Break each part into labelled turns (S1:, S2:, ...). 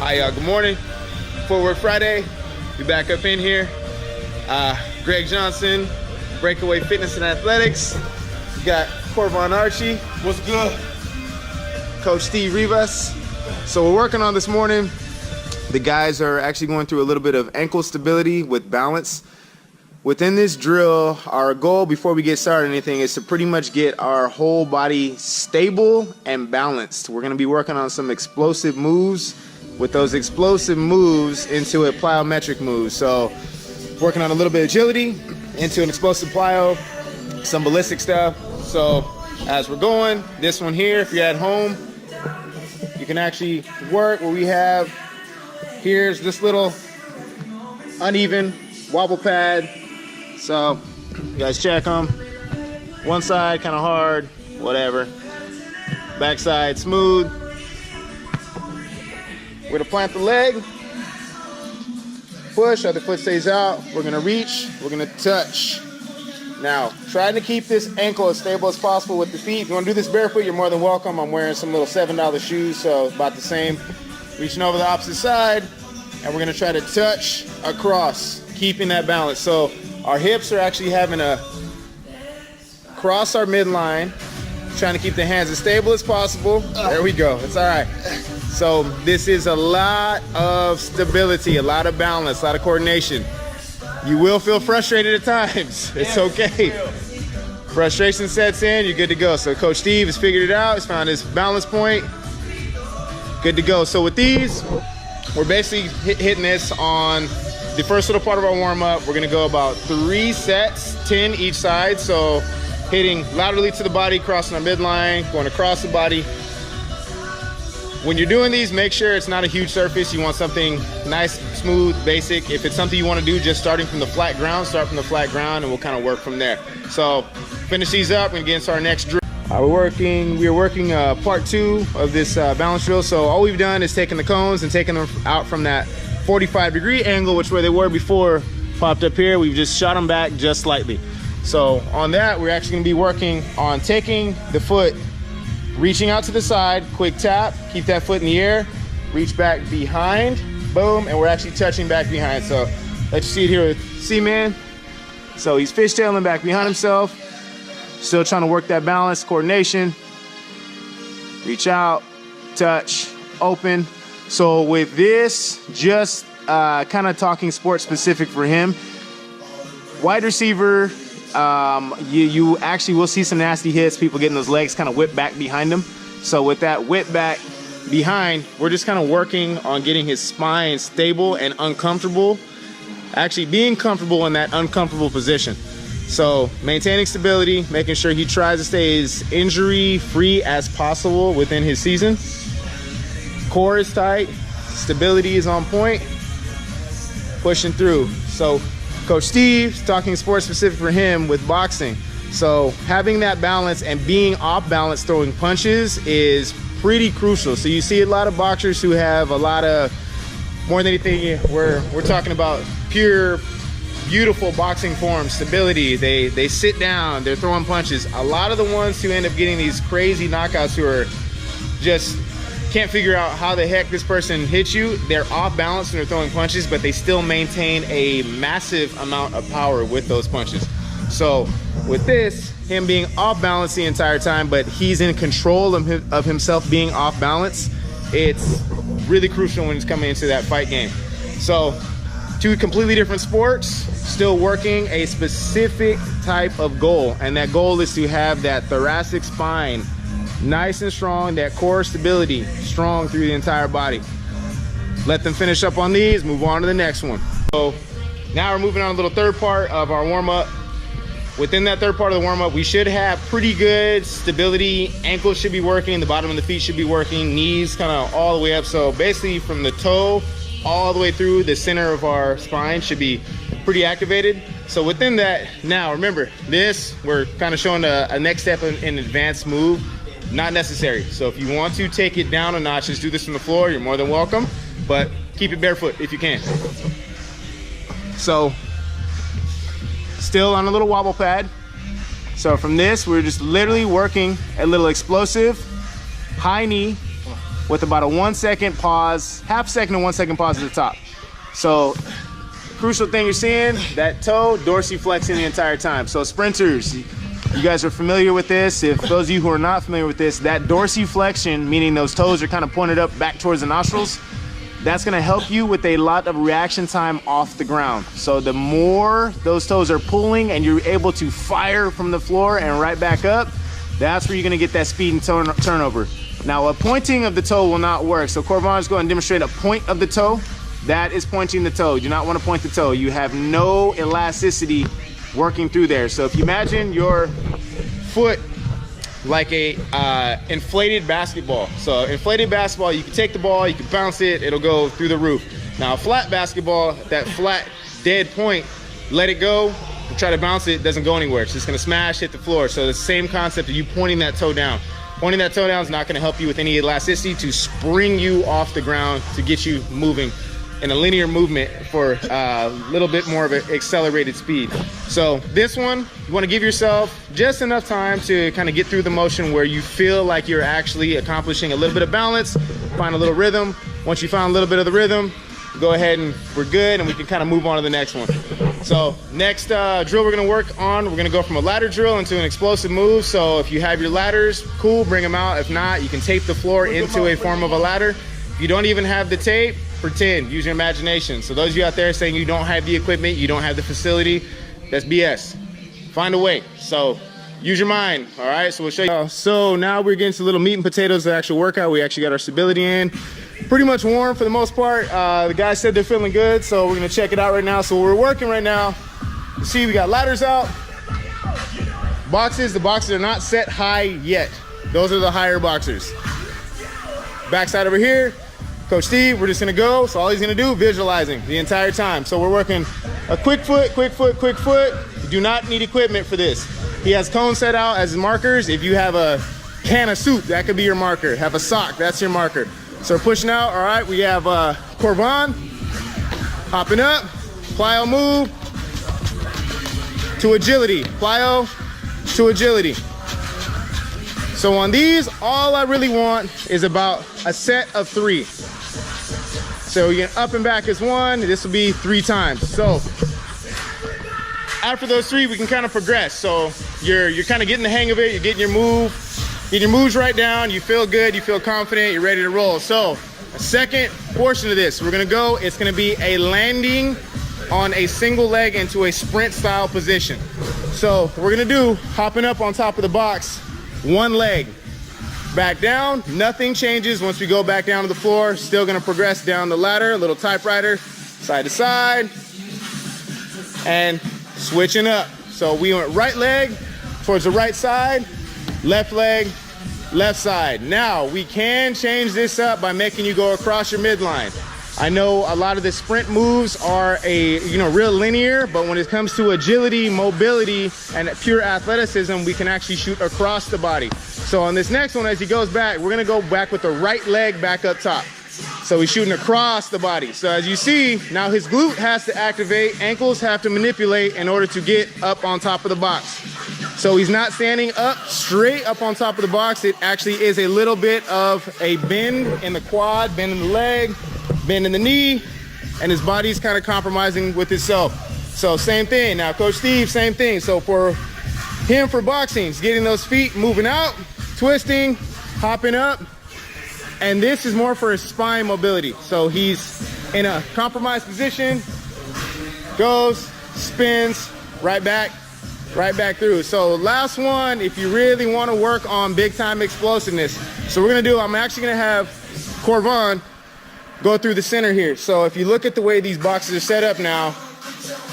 S1: Hi, good morning. Footwork Friday. We back up in here. Greg Johnson, Breakaway Fitness and Athletics. We got Corvon Archie.
S2: What's good?
S1: Coach Steve Rivas. So we're working on this morning. The guys are actually going through a little bit of ankle stability with balance. Within this drill, our goal before we get started anything is to pretty much get our whole body stable and balanced. We're gonna be working on some explosive moves with those explosive moves into a plyometric move. So working on a little bit of agility into an explosive plyo, some ballistic stuff. So as we're going, this one here, if you're at home, you can actually work what we have. Here's this little uneven wobble pad. So you guys check them. One side kind of hard, whatever. Back side smooth. We're gonna plant the leg. Push, other foot stays out. We're gonna reach, we're gonna touch. Now, trying to keep this ankle as stable as possible with the feet. If you wanna do this barefoot, you're more than welcome. I'm wearing some little $7 shoes, so about the same. Reaching over the opposite side, and we're gonna try to touch across, keeping that balance. So our hips are actually having to cross our midline, trying to keep the hands as stable as possible. There we go, it's all right. So this is a lot of stability, a lot of balance, a lot of coordination. You will feel frustrated at times, it's okay. Frustration sets in, you're good to go. So Coach Steve has figured it out, he's found his balance point. Good to go. So with these, we're basically hitting this on the first little part of our warm-up. We're gonna go about 3 sets, 10 each side. So hitting laterally to the body, crossing our midline, going across the body. When you're doing these, make sure it's not a huge surface. You want something nice, smooth, basic. If it's something you wanna do just starting from the flat ground, start from the flat ground and we'll kind of work from there. So finish these up, we're gonna get into our next drill. We are working part 2 of this balance drill. So all we've done is taken the cones and taken them out from that 45-degree angle, which where they were before, popped up here. We've just shot them back just slightly. So on that, we're actually gonna be working on taking the foot, reaching out to the side, quick tap, keep that foot in the air, reach back behind, boom, and we're actually touching back behind. So let you see it here with C-Man. So he's fishtailing back behind himself, still trying to work that balance, coordination, reach out, touch, open. So with this, just kind of talking sports specific for him, wide receiver, you actually will see some nasty hits, people getting those legs kind of whipped back behind them. So with that whip back behind, we're just kind of working on getting his spine stable and uncomfortable, actually being comfortable in that uncomfortable position. So maintaining stability, making sure he tries to stay as injury-free as possible within his season. Core is tight, stability is on point, pushing through. So Coach Steve's talking sports specific for him with boxing. So having that balance and being off balance throwing punches is pretty crucial. So you see a lot of boxers who have a lot of, more than anything, we're talking about pure, beautiful boxing form, stability. They sit down, they're throwing punches. A lot of the ones who end up getting these crazy knockouts who are just can't figure out how the heck this person hits you, they're off balance and they're throwing punches, but they still maintain a massive amount of power with those punches. So with this, him being off balance the entire time, but he's in control of himself being off balance, it's really crucial when it's coming into that fight game. So 2 completely different sports, still working a specific type of goal, and that goal is to have that thoracic spine nice and strong, that core stability strong through the entire body. Let them finish up on these, move on to the next one. So now we're moving on to a little third part of our warm-up. Within that third part of the warm-up, we should have pretty good stability. Ankles should be working, the bottom of the feet should be working, knees kind of all the way up. So basically from the toe all the way through the center of our spine should be pretty activated. So within that, now remember, this, we're kind of showing a next step in advanced move. Not necessary. So if you want to take it down a notch, just do this on the floor, you're more than welcome, but keep it barefoot if you can. So still on a little wobble pad. So from this, we're just literally working a little explosive high knee with about a 1 second pause, half second to 1 second pause at the top. So crucial thing you're seeing, that toe dorsiflexing the entire time. So sprinters, you guys are familiar with this. If those of you who are not familiar with this, that dorsiflexion, meaning those toes are kind of pointed up back towards the nostrils, that's gonna help you with a lot of reaction time off the ground. So the more those toes are pulling and you're able to fire from the floor and right back up, that's where you're gonna get that speed and turnover. Now, a pointing of the toe will not work. So Corban is going to demonstrate a point of the toe. That is pointing the toe. You do not want to point the toe. You have no elasticity working through there. So if you imagine your foot like a inflated basketball. So inflated basketball, you can take the ball, you can bounce it, it'll go through the roof. Now a flat basketball, that flat dead point, let it go, try to bounce it, doesn't go anywhere. It's just gonna smash, hit the floor. So the same concept of you pointing that toe down. Pointing that toe down is not gonna help you with any elasticity to spring you off the ground to get you moving in a linear movement for a little bit more of an accelerated speed. So this one, you wanna give yourself just enough time to kind of get through the motion where you feel like you're actually accomplishing a little bit of balance, find a little rhythm. Once you find a little bit of the rhythm, go ahead and we're good and we can kind of move on to the next one. So next drill we're gonna work on, we're gonna go from a ladder drill into an explosive move. So if you have your ladders, cool, bring them out. If not, you can tape the floor into a form of a ladder. If you don't even have the tape, pretend, use your imagination. So those of you out there saying you don't have the equipment, you don't have the facility, that's BS. Find a way. So use your mind, all right? So we'll show you. So now we're getting to a little meat and potatoes of the actual workout. We actually got our stability in. Pretty much warm for the most part. The guys said they're feeling good, so we're gonna check it out right now. So we're working right now. You see, we got ladders out. Boxes, the boxes are not set high yet. Those are the higher boxers. Backside over here, Coach Steve, we're just gonna go. So all he's gonna do, visualizing the entire time. So we're working a quick foot, quick foot, quick foot. You do not need equipment for this. He has cones set out as his markers. If you have a can of soup, that could be your marker. Have a sock, that's your marker. So we're pushing out, all right, we have Corban, hopping up, plyo move, to agility, plyo to agility. So on these, all I really want is about a set of 3. So you get up and back as 1, this will be 3 times. So after those 3, we can kind of progress. So you're kind of getting the hang of it, you're getting your moves right down, you feel good, you feel confident, you're ready to roll. So a second portion of this, we're gonna go, it's gonna be a landing on a single leg into a sprint style position. So we're gonna do, hopping up on top of the box, 1 leg, back down, nothing changes once we go back down to the floor, still gonna progress down the ladder, a little typewriter, side to side, and switching up. So we went right leg towards the right side, left leg, left side. Now we can change this up by making you go across your midline. I know a lot of the sprint moves are real linear, but when it comes to agility, mobility, and pure athleticism, we can actually shoot across the body. So on this next one, as he goes back, we're gonna go back with the right leg back up top. So he's shooting across the body. So as you see, now his glute has to activate, ankles have to manipulate in order to get up on top of the box. So he's not standing up straight up on top of the box. It actually is a little bit of a bend in the quad, bend in the leg, bend in the knee, and his body's kind of compromising with itself. So same thing. Now Coach Steve, same thing. So for him, for boxing, he's getting those feet moving out, twisting, hopping up. And this is more for his spine mobility. So he's in a compromised position, goes, spins, right back through. So last one, if you really want to work on big time explosiveness. So we're gonna do, I'm actually gonna have Corban go through the center here. So if you look at the way these boxes are set up now,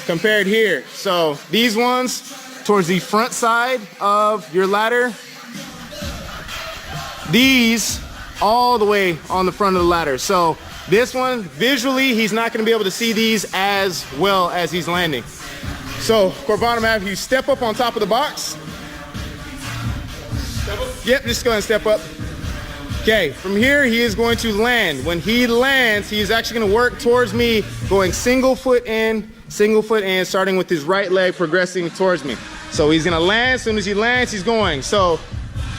S1: compared here. So these ones towards the front side of your ladder, these all the way on the front of the ladder. So this one, visually, he's not gonna be able to see these as well as he's landing. So Corban, I'm gonna have you step up on top of the box. Step up? Yep, just go ahead and step up. Okay, from here, he is going to land. When he lands, he is actually gonna work towards me, going single foot in, starting with his right leg, progressing towards me. So he's gonna land, as soon as he lands, he's going. So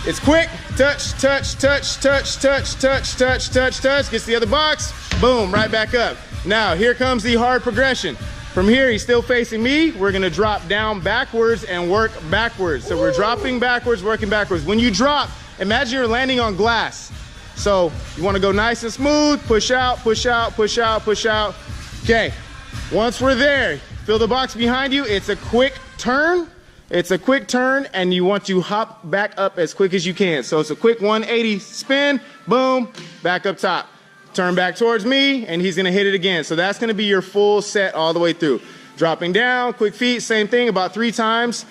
S1: It's quick, touch, touch, touch, touch, touch, touch, touch, touch, touch. Gets to the other box, boom, right back up. Now, here comes the hard progression. From here, he's still facing me. We're gonna drop down backwards and work backwards. So we're dropping backwards, working backwards. When you drop, imagine you're landing on glass. So you wanna go nice and smooth, push out, push out, push out, push out. Okay, once we're there, feel the box behind you. It's a quick turn. It's a quick turn, and you want to hop back up as quick as you can. So it's a quick 180 spin, boom, back up top. Turn back towards me, and he's gonna hit it again. So that's gonna be your full set all the way through. Dropping down, quick feet, same thing, about 3 times.